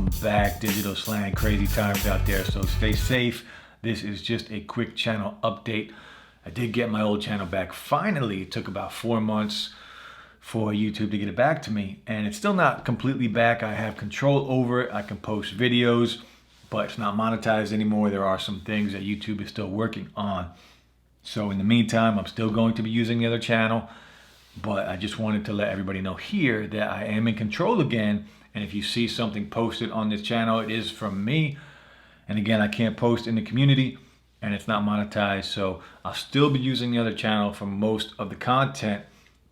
Welcome back, Digital Slang. Crazy times out there, so stay safe. This is just a quick channel update. I did get my old channel back finally. It took about 4 months for YouTube to get it back to me, and it's still not completely back. I have control over it. I can post videos, but it's not monetized anymore. There are some things that YouTube is still working on. So in the meantime, I'm still going to be using the other channel, but I just wanted to let everybody know here that I am in control again. And if you see something posted on this channel, it is from me. And again, I can't post in the community and it's not monetized. So I'll still be using the other channel for most of the content.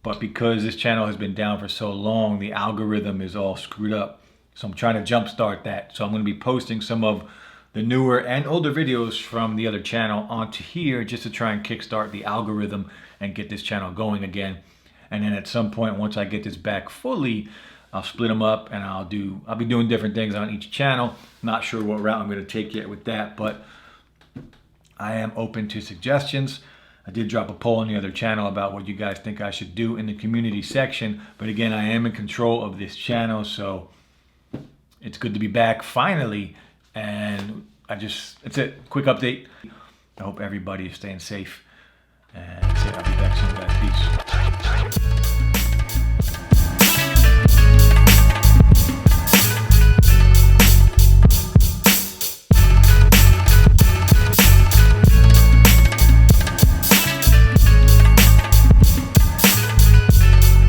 But because this channel has been down for so long, the algorithm is all screwed up. So I'm trying to jumpstart that. So I'm going to be posting some of the newer and older videos from the other channel onto here just to try and kickstart the algorithm and get this channel going again. And then at some point, once I get this back fully, I'll split them up and I'll be doing different things on each channel. Not sure what route I'm going to take yet with that, but I am open to suggestions. I did drop a poll on the other channel about what you guys think I should do in the community section. But again, I am in control of this channel, so it's good to be back finally. And that's it. Quick update. I hope everybody is staying safe. And that's it. I'll be back soon, guys. Peace.